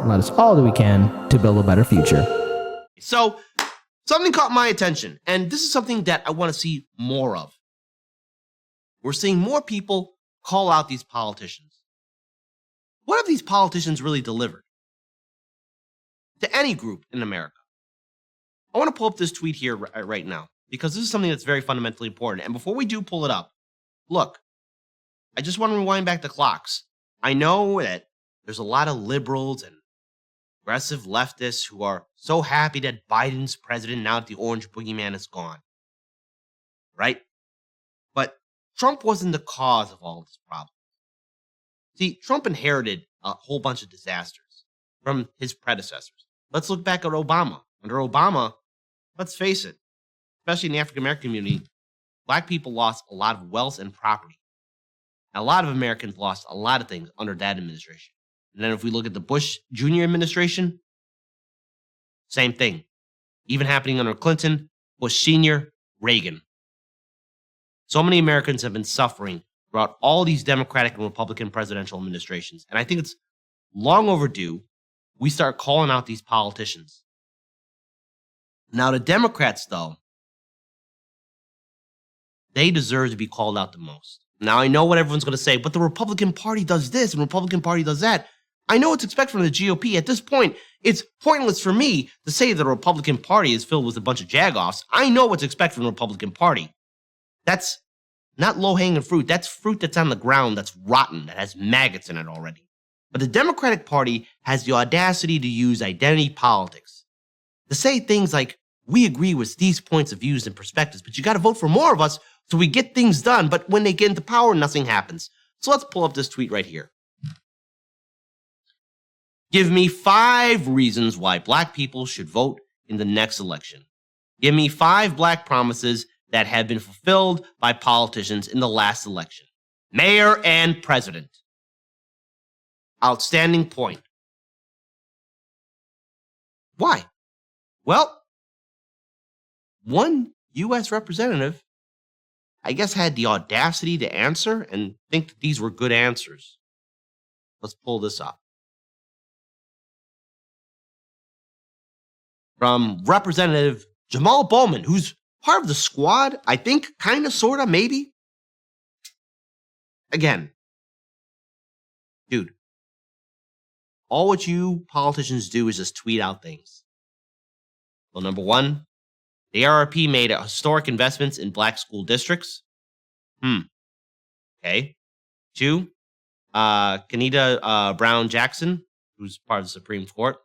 and let us all do we can to build a better future. So, something caught my attention, and this is something that I want to see more of. We're seeing more people call out these politicians. What have these politicians really delivered to any group in America? I want to pull up this tweet here right now, because this is something that's very fundamentally important. And before we do pull it up, look, I just want to rewind back the clocks. I know that there's a lot of liberals and progressive leftists who are so happy that Biden's president now that the orange boogeyman is gone. Right? But Trump wasn't the cause of all of this problem. See, Trump inherited a whole bunch of disasters from his predecessors. Let's look back at Obama. Under Obama, let's face it, especially in the African American community, black people lost a lot of wealth and property. And a lot of Americans lost a lot of things under that administration. And then if we look at the Bush Jr. administration, same thing. Even happening under Clinton, Bush Sr., Reagan. So many Americans have been suffering throughout all these Democratic and Republican presidential administrations. And I think it's long overdue we start calling out these politicians. Now, the Democrats, though, they deserve to be called out the most. Now, I know what everyone's going to say, but the Republican Party does this and the Republican Party does that. I know what's expected from the GOP. At this point, it's pointless for me to say that the Republican Party is filled with a bunch of jagoffs. I know what's expected from the Republican Party. That's not low-hanging fruit. That's fruit that's on the ground, that's rotten, that has maggots in it already. But the Democratic Party has the audacity to use identity politics. To say things like, we agree with these points of views and perspectives, but you got to vote for more of us so we get things done. But when they get into power, nothing happens. So let's pull up this tweet right here. Give me 5 reasons why black people should vote in the next election. Give me 5 black promises that have been fulfilled by politicians in the last election. Mayor and president. Outstanding point. Why? Well, one U.S. representative, I guess, had the audacity to answer and think that these were good answers. Let's pull this up. From Representative Jamal Bowman, who's part of the squad, I think, kind of, sort of, maybe. Again, dude, all what you politicians do is just tweet out things. Well, number 1, the ARP made historic investments in black school districts. Okay. 2, Kenita Brown Jackson, who's part of the Supreme Court.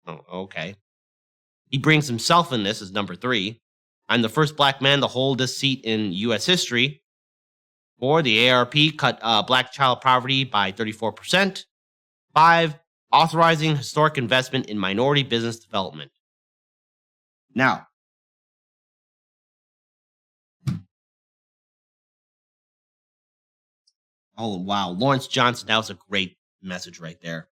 Oh, okay. He brings himself in this as number 3. I'm the first black man to hold this seat in U.S. history. 4, the ARP cut black child poverty by 34%. 5, authorizing historic investment in minority business development. Now, oh, wow. Lawrence Johnson, that was a great message right there.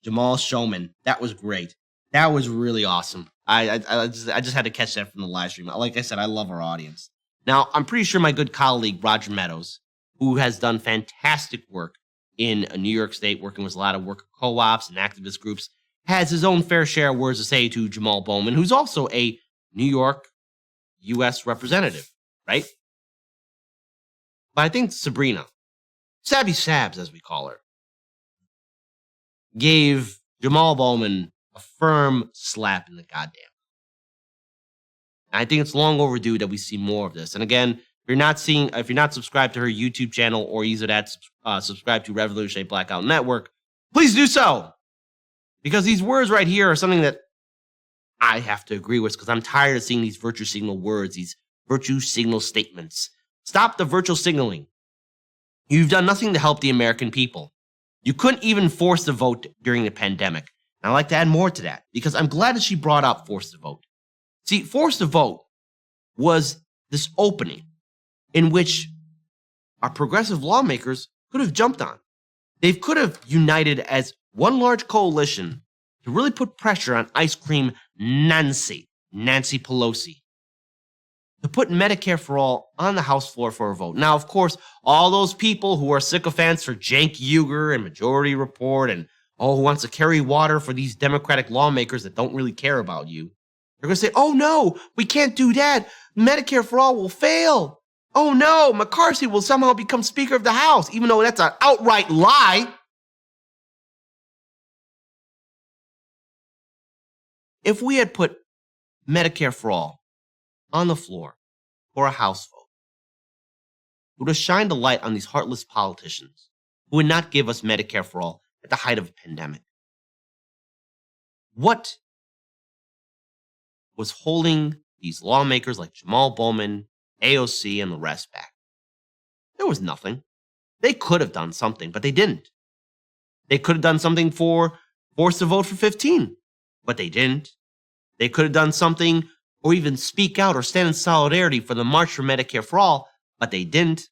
Jamal Showman, that was great. That was really awesome. I just had to catch that from the live stream. Like I said, I love our audience. Now, I'm pretty sure my good colleague, Roger Meadows, who has done fantastic work in New York State, working with a lot of worker co-ops and activist groups, has his own fair share of words to say to Jamal Bowman, who's also a New York U.S. representative, right? But I think Sabrina, SabbySabs, as we call her, gave Jamal Bowman a firm slap in the goddamn. And I think it's long overdue that we see more of this. And again, if you're not subscribed to her YouTube channel or either that subscribe to Revolutionary Blackout Network, please do so. Because these words right here are something that I have to agree with, because I'm tired of seeing these virtue signal words, these virtue signal statements. Stop the virtual signaling. You've done nothing to help the American people. You couldn't even force the vote during the pandemic. And I'd like to add more to that, because I'm glad that she brought up force to vote. See, force to vote was this opening in which our progressive lawmakers could have jumped on. They could have united as one large coalition to really put pressure on Ice Cream Nancy Pelosi, to put Medicare for All on the House floor for a vote. Now, of course, all those people who are sycophants for Cenk Uygur and Majority Report and Oh, who wants to carry water for these Democratic lawmakers that don't really care about you. They're going to say, oh no, we can't do that. Medicare for all will fail. Oh no, McCarthy will somehow become Speaker of the House, even though that's an outright lie. If we had put Medicare for all on the floor for a House vote, it would have shined a light on these heartless politicians who would not give us Medicare for all at the height of a pandemic. What was holding these lawmakers like Jamal Bowman, AOC, and the rest back? There was nothing. They could have done something, but they didn't. They could have done something for force to vote for 15, but they didn't. They could have done something or even speak out or stand in solidarity for the March for Medicare for All, but they didn't.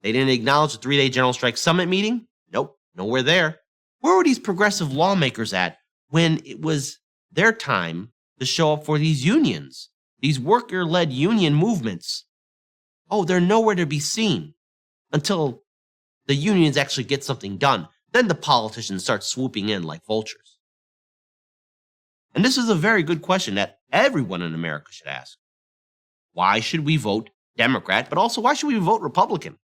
They didn't acknowledge the 3-day General Strike Summit meeting? Nope, nowhere there. Where were these progressive lawmakers at when it was their time to show up for these unions, these worker-led union movements? Oh, they're nowhere to be seen until the unions actually get something done. Then the politicians start swooping in like vultures. And this is a very good question that everyone in America should ask. Why should we vote Democrat, but also why should we vote Republican?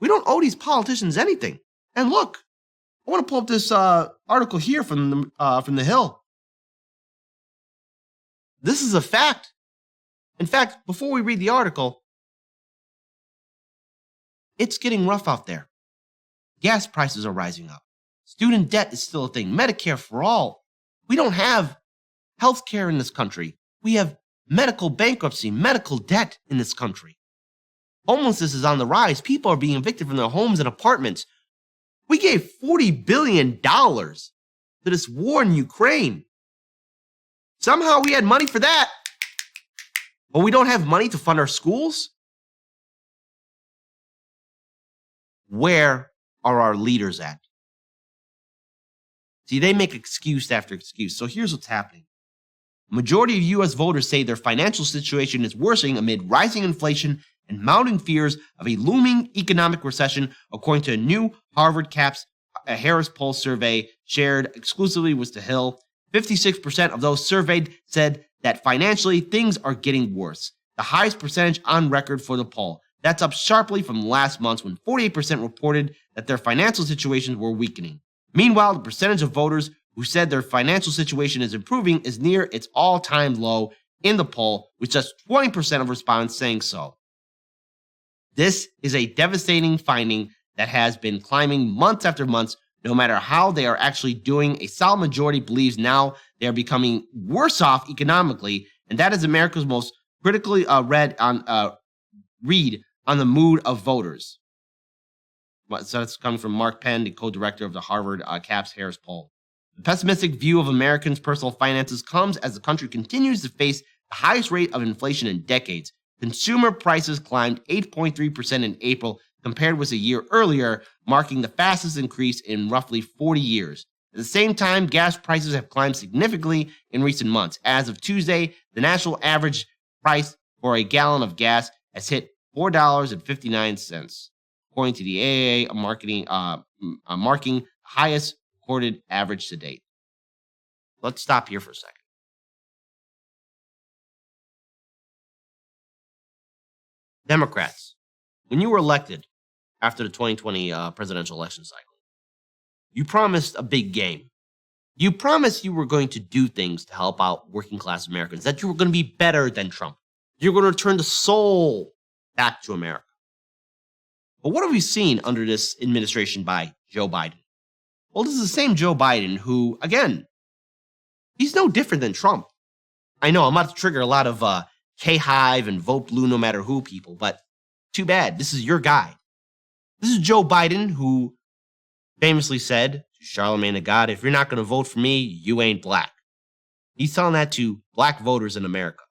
We don't owe these politicians anything. And look, I want to pull up this article here from the Hill. This is a fact. In fact, before we read the article, it's getting rough out there. Gas prices are rising up. Student debt is still a thing. Medicare for all. We don't have health care in this country. We have medical bankruptcy, medical debt in this country. Homelessness is on the rise. People are being evicted from their homes and apartments. We gave $40 billion to this war in Ukraine. Somehow we had money for that. But we don't have money to fund our schools? Where are our leaders at? See, they make excuse after excuse. So here's what's happening. A majority of U.S. voters say their financial situation is worsening amid rising inflation and mounting fears of a looming economic recession, according to a new Harvard Caps Harris poll survey shared exclusively with The Hill. 56% of those surveyed said that financially things are getting worse, the highest percentage on record for the poll. That's up sharply from last month when 48% reported that their financial situations were weakening. Meanwhile, the percentage of voters who said their financial situation is improving is near its all-time low in the poll, with just 20% of respondents saying so. This is a devastating finding that has been climbing months after months. No matter how they are actually doing, a solid majority believes now they are becoming worse off economically, and that is America's most critically read on the mood of voters. So that's coming from Mark Penn, the co-director of the Harvard Caps Harris poll. The pessimistic view of Americans' personal finances comes as the country continues to face the highest rate of inflation in decades. Consumer prices climbed 8.3% in April compared with a year earlier, marking the fastest increase in roughly 40 years. At the same time, gas prices have climbed significantly in recent months. As of Tuesday, the national average price for a gallon of gas has hit $4.59, according to the AAA, marking the highest recorded average to date. Let's stop here for a second. Democrats, when you were elected after the 2020 presidential election cycle, you promised a big game. You promised you were going to do things to help out working class Americans, that you were going to be better than Trump. You're going to return the soul back to America. But what have we seen under this administration by Joe Biden? Well, this is the same Joe Biden who, again, he's no different than Trump. I know I'm about to trigger a lot of K-Hive and Vote Blue no matter who people, but too bad. This is your guy. This is Joe Biden who famously said to Charlemagne the God, if you're not going to vote for me, you ain't black. He's telling that to black voters in America.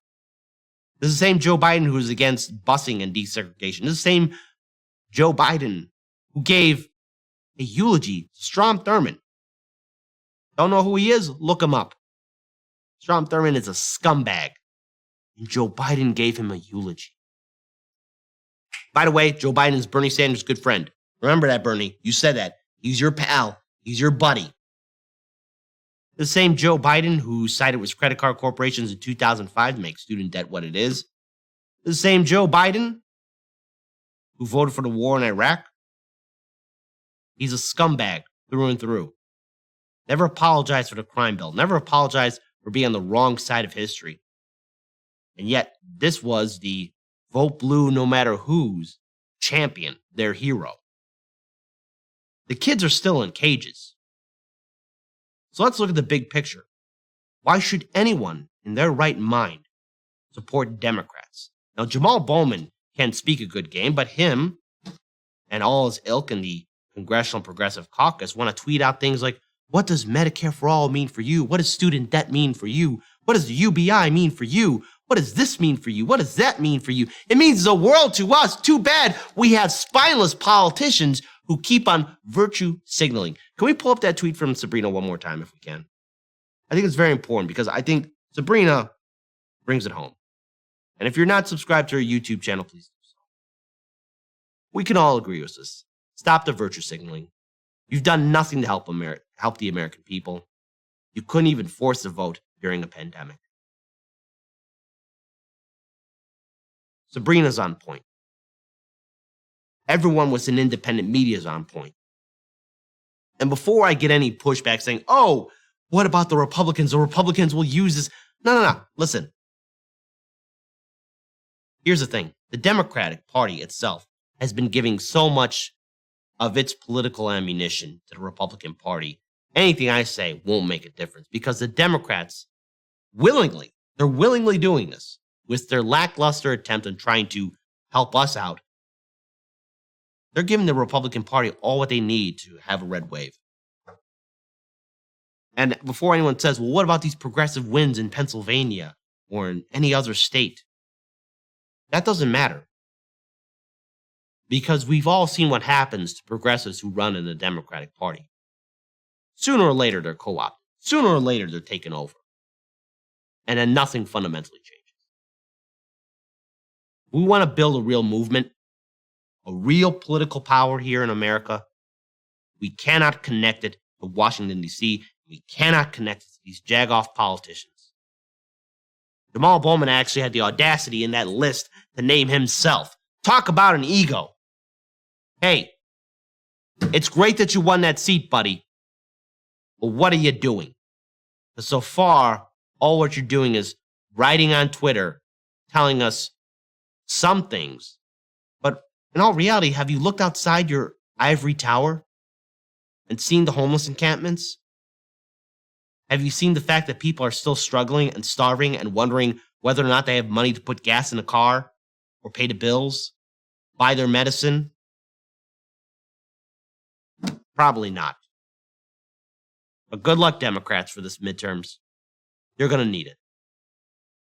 This is the same Joe Biden who is against busing and desegregation. This is the same Joe Biden who gave a eulogy to Strom Thurmond. Don't know who he is? Look him up. Strom Thurmond is a scumbag. And Joe Biden gave him a eulogy. By the way, Joe Biden is Bernie Sanders' good friend. Remember that, Bernie. You said that. He's your pal. He's your buddy. The same Joe Biden who sided with credit card corporations in 2005 to make student debt what it is. The same Joe Biden who voted for the war in Iraq. He's a scumbag through and through. Never apologized for the crime bill. Never apologized for being on the wrong side of history. And yet, this was the vote blue no matter who's champion, their hero. The kids are still in cages. So let's look at the big picture. Why should anyone in their right mind support Democrats? Now, Jamal Bowman can speak a good game, but him and all his ilk in the Congressional Progressive Caucus want to tweet out things like, what does Medicare for All mean for you? What does student debt mean for you? What does the UBI mean for you? What does this mean for you? What does that mean for you? It means the world to us. Too bad we have spineless politicians who keep on virtue signaling. Can we pull up that tweet from Sabrina one more time if we can? I think it's very important because I think Sabrina brings it home. And if you're not subscribed to her YouTube channel, please do so. We can all agree with this. Stop the virtue signaling. You've done nothing to help the American people. You couldn't even force a vote during a pandemic. Sabrina's on point. Everyone with an independent media is on point. And before I get any pushback saying, oh, what about the Republicans? The Republicans will use this. No. Listen. Here's the thing. The Democratic Party itself has been giving so much of its political ammunition to the Republican Party. Anything I say won't make a difference because the Democrats they're willingly doing this with their lackluster attempt on trying to help us out. They're giving the Republican Party all what they need to have a red wave. And before anyone says, well, what about these progressive wins in Pennsylvania or in any other state? That doesn't matter. Because we've all seen what happens to progressives who run in the Democratic Party. Sooner or later, they're co-opted. Sooner or later, they're taken over. And then nothing fundamentally changes. We want to build a real movement, a real political power here in America. We cannot connect it to Washington, D.C. We cannot connect it to these jagoff politicians. Jamal Bowman actually had the audacity in that list to name himself. Talk about an ego. Hey, it's great that you won that seat, buddy. But what are you doing? Because so far, all what you're doing is writing on Twitter, telling us some things. But in all reality, have you looked outside your ivory tower and seen the homeless encampments? Have you seen the fact that people are still struggling and starving and wondering whether or not they have money to put gas in a car or pay the bills, buy their medicine? Probably not. But good luck, Democrats, for this midterms. You're going to need it.